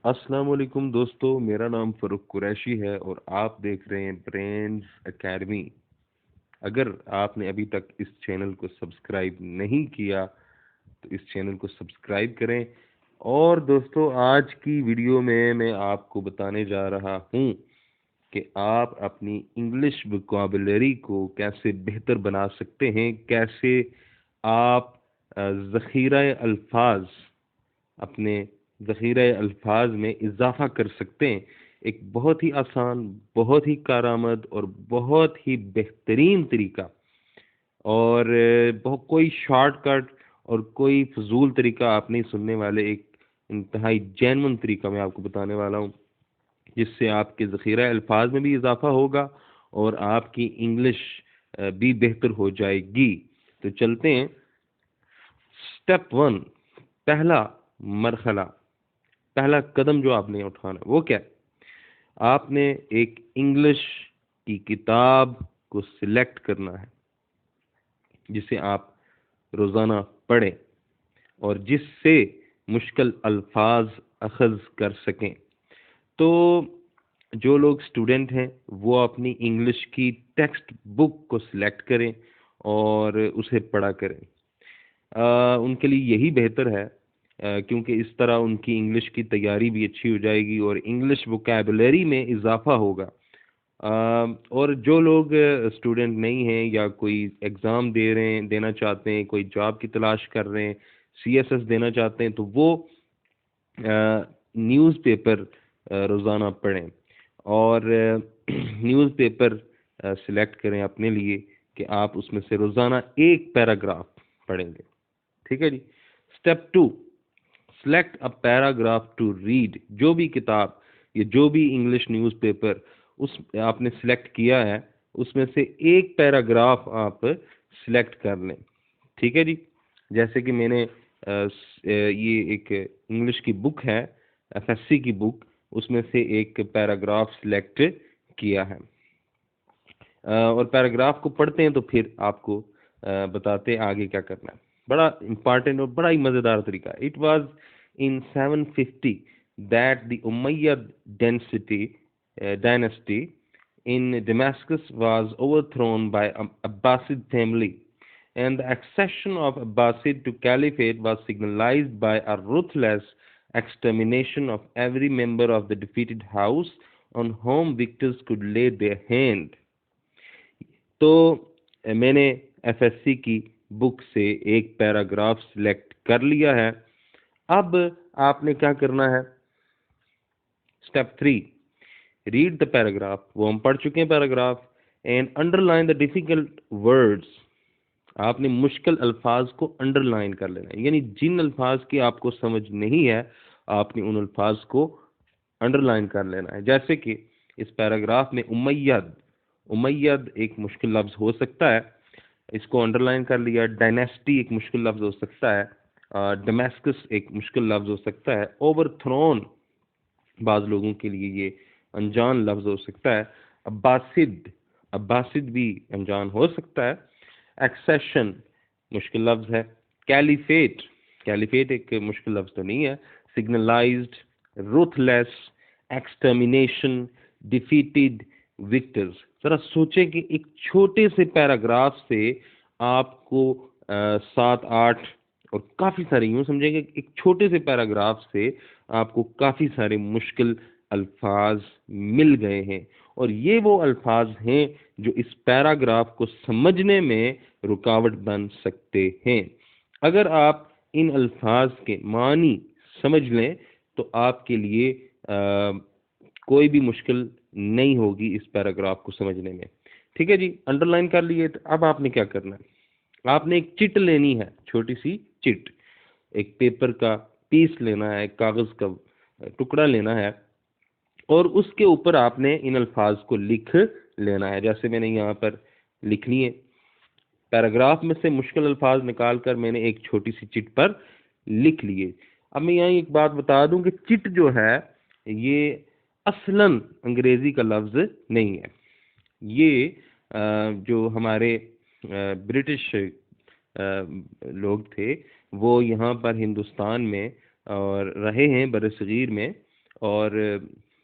السلام علیکم دوستو، میرا نام فاروق قریشی ہے اور آپ دیکھ رہے ہیں برینز اکیڈمی۔ اگر آپ نے ابھی تک اس چینل کو سبسکرائب نہیں کیا تو اس چینل کو سبسکرائب کریں۔ اور دوستو، آج کی ویڈیو میں آپ کو بتانے جا رہا ہوں کہ آپ اپنی انگلش وکیبلری کو کیسے بہتر بنا سکتے ہیں، کیسے آپ ذخیرہ الفاظ اپنے ذخیرہ الفاظ میں اضافہ کر سکتے ہیں۔ ایک بہت ہی آسان، بہت ہی کارآمد اور بہت ہی بہترین طریقہ، اور کوئی شارٹ کٹ اور کوئی فضول طریقہ آپ نہیں سننے والے۔ ایک انتہائی جینون طریقہ میں آپ کو بتانے والا ہوں، جس سے آپ کے ذخیرہ الفاظ میں بھی اضافہ ہوگا اور آپ کی انگلش بھی بہتر ہو جائے گی۔ تو چلتے ہیں۔ سٹیپ 1، پہلا مرحلہ، پہلا قدم جو آپ نے اٹھانا وہ کیا ہے؟ آپ نے ایک انگلش کی کتاب کو سلیکٹ کرنا ہے جسے آپ روزانہ پڑھیں اور جس سے مشکل الفاظ اخذ کر سکیں۔ تو جو لوگ اسٹوڈنٹ ہیں وہ اپنی انگلش کی ٹیکسٹ بک کو سلیکٹ کریں اور اسے پڑھا کریں۔ ان کے لیے یہی بہتر ہے، کیونکہ اس طرح ان کی انگلش کی تیاری بھی اچھی ہو جائے گی اور انگلش وکیبلری میں اضافہ ہوگا۔ اور جو لوگ اسٹوڈنٹ نہیں ہیں یا کوئی ایگزام دینا چاہتے ہیں، کوئی جاب کی تلاش کر رہے ہیں، CSS دینا چاہتے ہیں، تو وہ نیوز پیپر روزانہ پڑھیں اور نیوز پیپر سلیکٹ کریں اپنے لیے کہ آپ اس میں سے روزانہ ایک پیراگراف پڑھیں گے۔ ٹھیک ہے جی۔ Step 2، select a paragraph to read. جو بھی کتاب یا جو بھی انگلش نیوز پیپر آپ نے سلیکٹ کیا ہے، اس میں سے ایک پیراگراف آپ سلیکٹ کر لیں۔ ٹھیک ہے جی۔ جیسے کہ میں نے یہ ایک انگلش کی بک ہے، FSC کی بک، اس میں سے ایک پیراگراف سلیکٹ کیا ہے، اور پیراگراف کو پڑھتے ہیں تو پھر آپ کو بتاتے ہیں آگے کیا کرنا ہے۔ بڑا امپارٹنٹ اور بڑا ہی مزیدار طریقہ ہے۔ It was in 750 that the Umayyad dynasty in Damascus was overthrown by Abbasid family, and the accession of Abbasid to caliphate was signalized by a ruthless extermination of every member of the defeated house on whom victors could lay their hand۔ تو میں نے FSC کی بک سے ایک paragraph select کر لیا ہے۔ اب آپ نے کیا کرنا ہے؟ Step 3، read the paragraph. وہ ہم پڑھ چکے ہیں paragraph. And under line the difficult words. آپ نے مشکل الفاظ کو انڈر لائن کر لینا ہے، یعنی جن الفاظ کی آپ کو سمجھ نہیں ہے آپ نے ان الفاظ کو انڈر لائن کر لینا ہے۔ جیسے کہ اس پیراگراف میں امید ایک مشکل لفظ ہو سکتا ہے، اس کو انڈر لائن کر لیا۔ ڈائنیسٹی ایک مشکل لفظ ہو سکتا ہے، ڈمیسکس ایک مشکل لفظ ہو سکتا ہے، اوور تھرون بعض لوگوں کے لیے یہ انجان لفظ ہو سکتا ہے، عباسد بھی انجان ہو سکتا ہے، ایکسیشن مشکل لفظ ہے، کیلیفیٹ ایک مشکل لفظ تو نہیں ہے، سگنلائزڈ، رuthless، ایکسٹرمینیشن، ڈیفیٹڈ، وکٹرز۔ ذرا سوچیں کہ ایک چھوٹے سے پیراگراف سے آپ کو 7-8 اور کافی سارے، یوں سمجھیں کہ ایک چھوٹے سے پیراگراف سے آپ کو کافی سارے مشکل الفاظ مل گئے ہیں، اور یہ وہ الفاظ ہیں جو اس پیراگراف کو سمجھنے میں رکاوٹ بن سکتے ہیں۔ اگر آپ ان الفاظ کے معنی سمجھ لیں تو آپ کے لیے کوئی بھی مشکل نہیں ہوگی اس پیراگراف کو سمجھنے میں۔ ٹھیک ہے جی، انڈر لائن کر لیے۔ تو اب آپ نے کیا کرنا ہے؟ آپ نے ایک چٹ لینی ہے، چھوٹی سی چٹ، ایک پیپر کا پیس لینا ہے، ایک کاغذ کا ٹکڑا لینا ہے، اور اس کے اوپر آپ نے ان الفاظ کو لکھ لینا ہے۔ جیسے میں نے یہاں پر لکھ لیے، پیراگراف میں سے مشکل الفاظ نکال کر میں نے ایک چھوٹی سی چٹ پر لکھ لیے۔ اب میں یہاں ایک بات بتا دوں کہ چٹ جو ہے یہ اصلاً انگریزی کا لفظ نہیں ہے۔ یہ جو ہمارے برٹش لوگ تھے وہ یہاں پر ہندوستان میں اور رہے ہیں، برصغیر میں، اور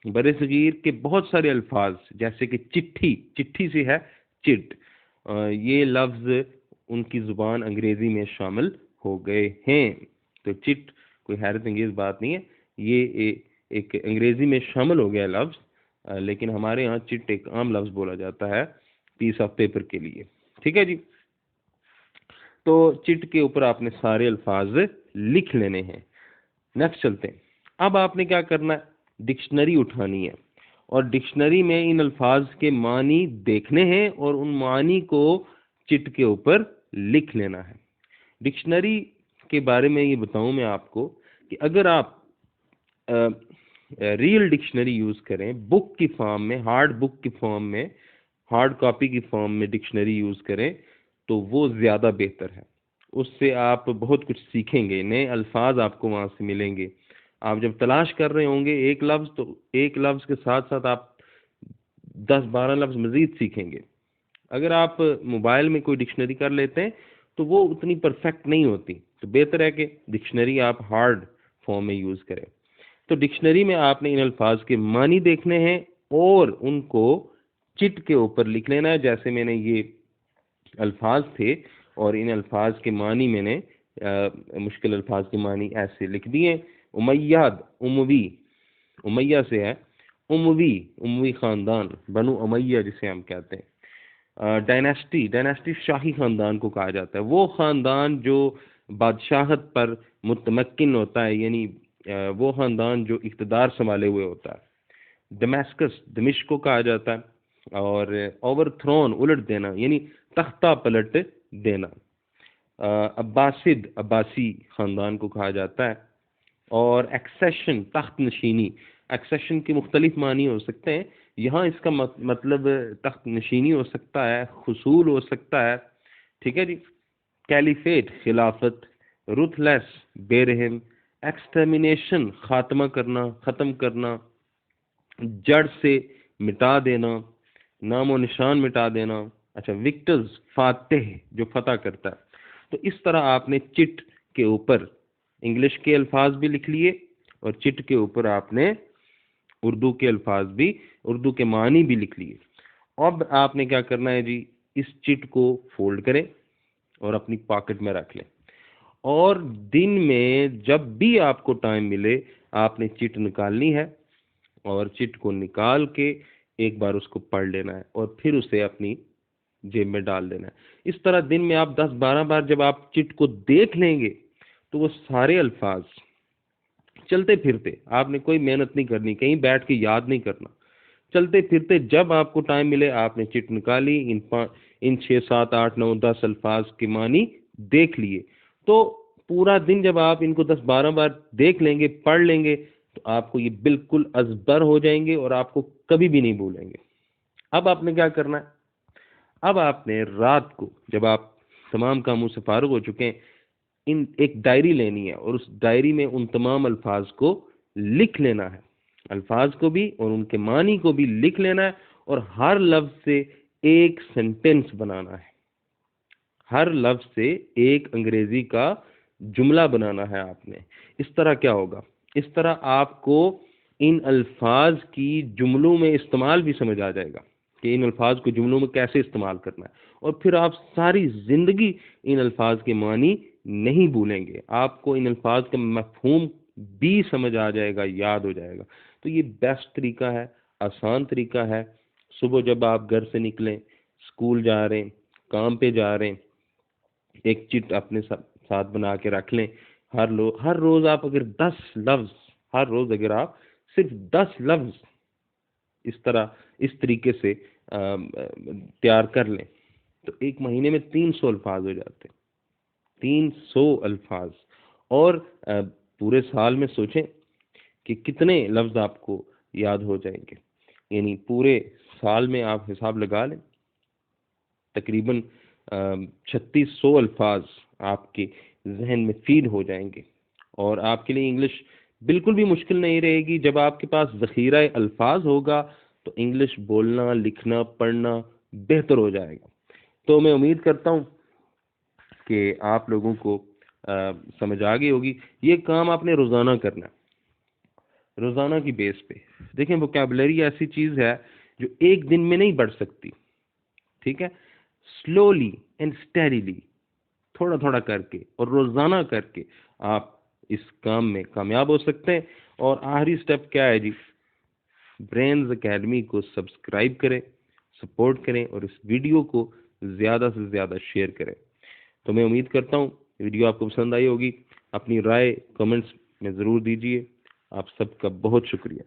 بر صغیر کے بہت سارے الفاظ جیسے کہ چٹھی، چٹھی سے ہے چٹ، یہ لفظ ان کی زبان انگریزی میں شامل ہو گئے ہیں. تو چٹ کوئی حیرت انگیز بات نہیں ہے، یہ ایک انگریزی میں شامل ہو گیا لفظ، لیکن ہمارے ہاں چٹ ایک عام لفظ بولا جاتا ہے پیس آف پیپر کے لیے. ٹھیک ہے جی. تو چٹ کے اوپر آپ نے سارے الفاظ لکھ لینے ہیں. نیکسٹ چلتے ہیں. اب آپ نے کیا کرنا ہے، ڈکشنری اٹھانی ہے اور ڈکشنری میں ان الفاظ کے معنی دیکھنے ہیں اور ان معنی کو چٹ کے اوپر لکھ لینا ہے. ڈکشنری کے بارے میں یہ بتاؤں میں آپ کو کہ اگر آپ ریئل ڈکشنری یوز کریں، بک کی فارم میں، ہارڈ بک کی فارم میں، ہارڈ کاپی کی فارم میں ڈکشنری یوز کریں تو وہ زیادہ بہتر ہے. اس سے آپ بہت کچھ سیکھیں گے، نئے الفاظ آپ کو وہاں سے ملیں گے. آپ جب تلاش کر رہے ہوں گے ایک لفظ، تو ایک لفظ کے ساتھ ساتھ آپ 10-12 لفظ مزید سیکھیں گے. اگر آپ موبائل میں کوئی ڈکشنری کر لیتے ہیں تو وہ اتنی پرفیکٹ نہیں ہوتی، تو بہتر ہے کہ ڈکشنری آپ ہارڈ فارم میں یوز کریں. تو ڈکشنری میں آپ نے ان الفاظ کے معنی دیکھنے ہیں اور ان کو چٹ کے اوپر لکھ لینا ہے. جیسے میں نے یہ الفاظ تھے اور ان الفاظ کے معنی میں نے مشکل الفاظ کے معنی ایسے لکھ دیے. امیاد، اموی، امیہ سے ہے اموی خاندان، بنو امیہ جسے ہم کہتے ہیں. ڈائنیسٹی، ڈائنیسٹی شاہی خاندان کو کہا جاتا ہے، وہ خاندان جو بادشاہت پر متمکن ہوتا ہے، یعنی وہ خاندان جو اقتدار سنبھالے ہوئے ہوتا ہے. ڈمیسکس، دمشق کو کہا جاتا ہے. اور اوور تھرون، الٹ دینا، یعنی تختہ پلٹ دینا. عباسد، عباسی خاندان کو کہا جاتا ہے. اور ایکسیشن، تخت نشینی. ایکسیشن کے مختلف معنی ہو سکتے ہیں، یہاں اس کا مطلب تخت نشینی ہو سکتا ہے، حصول ہو سکتا ہے. ٹھیک ہے جی. کیلیفیٹ، خلافت. رuthless، بے رحم. ایکسٹرمینیشن، خاتمہ کرنا، ختم کرنا. جڑ سے مٹا دینا، نام و نشان مٹا دینا. اچھا، وکٹرز، فاتح، جو فتح کرتا ہے. تو اس طرح آپ نے چٹ کے اوپر انگلش کے الفاظ بھی لکھ لیے اور چٹ کے اوپر آپ نے اردو کے الفاظ بھی، اردو کے معنی بھی لکھ لیے. اب آپ نے کیا کرنا ہے جی، اس چٹ کو فولڈ کریں اور اپنی پاکٹ میں رکھ لیں، اور دن میں جب بھی آپ کو ٹائم ملے آپ نے چٹ نکالنی ہے اور چٹ کو نکال کے ایک بار اس کو پڑھ لینا ہے اور پھر اسے اپنی جیب میں ڈال دینا ہے. اس طرح دن میں آپ 10-12 بار جب آپ چٹ کو دیکھ لیں گے تو وہ سارے الفاظ چلتے پھرتے، آپ نے کوئی محنت نہیں کرنی، کہیں بیٹھ کے یاد نہیں کرنا، چلتے پھرتے جب آپ کو ٹائم ملے آپ نے چٹ نکالی، ان 6 7 8 9 10 الفاظ کے معنی دیکھ لیے، تو پورا دن جب آپ ان کو 10-12 بار دیکھ لیں گے، پڑھ لیں گے، تو آپ کو یہ بالکل ازبر ہو جائیں گے اور آپ کو کبھی بھی نہیں بھولیں گے. اب آپ نے کیا کرنا ہے، اب آپ نے رات کو جب آپ تمام کاموں سے فارغ ہو چکے ہیں، ایک ڈائری لینی ہے اور اس ڈائری میں ان تمام الفاظ کو لکھ لینا ہے، الفاظ کو بھی اور ان کے معنی کو بھی لکھ لینا ہے، اور ہر لفظ سے ایک سینٹنس بنانا ہے، ہر لفظ سے ایک انگریزی کا جملہ بنانا ہے آپ نے. اس طرح کیا ہوگا، اس طرح آپ کو ان الفاظ کی جملوں میں استعمال بھی سمجھ آ جائے گا کہ ان الفاظ کو جملوں میں کیسے استعمال کرنا ہے، اور پھر آپ ساری زندگی ان الفاظ کے معنی نہیں بھولیں گے. آپ کو ان الفاظ کا مفہوم بھی سمجھ آ جائے گا، یاد ہو جائے گا. تو یہ بیسٹ طریقہ ہے، آسان طریقہ ہے. صبح جب آپ گھر سے نکلیں، اسکول جا رہے ہیں، کام پہ جا رہے ہیں، ایک چٹ اپنے ساتھ بنا کے رکھ لیں. ہر روز آپ اگر 10 لفظ، ہر روز اگر آپ صرف 10 لفظ اس طریقے سے تیار کر لیں تو ایک مہینے میں 300 الفاظ ہو جاتے ہیں، 300 الفاظ. اور پورے سال میں سوچیں کہ کتنے لفظ آپ کو یاد ہو جائیں گے. یعنی پورے سال میں آپ حساب لگا لیں، تقریباً 3600 الفاظ آپ کے ذہن میں فیڈ ہو جائیں گے، اور آپ کے لیے انگلش بالکل بھی مشکل نہیں رہے گی. جب آپ کے پاس ذخیرہ الفاظ ہوگا تو انگلش بولنا، لکھنا، پڑھنا بہتر ہو جائے گا. تو میں امید کرتا ہوں کہ آپ لوگوں کو سمجھ آ گئی ہوگی. یہ کام آپ نے روزانہ کرنا ہے. روزانہ کی بیس پہ. دیکھیں ووکیبلری ایسی چیز ہے جو ایک دن میں نہیں بڑھ سکتی, ٹھیک ہے. سلولی اینڈ اسٹیڈیلی, تھوڑا تھوڑا کر کے اور روزانہ کر کے آپ اس کام میں کامیاب ہو سکتے ہیں. اور آخری سٹیپ کیا ہے جی, برینز اکیڈمی کو سبسکرائب کریں, سپورٹ کریں اور اس ویڈیو کو زیادہ سے زیادہ شیئر کریں. تو میں امید کرتا ہوں ویڈیو آپ کو پسند آئی ہوگی. اپنی رائے کمنٹس میں ضرور دیجیے. آپ سب کا بہت شکریہ.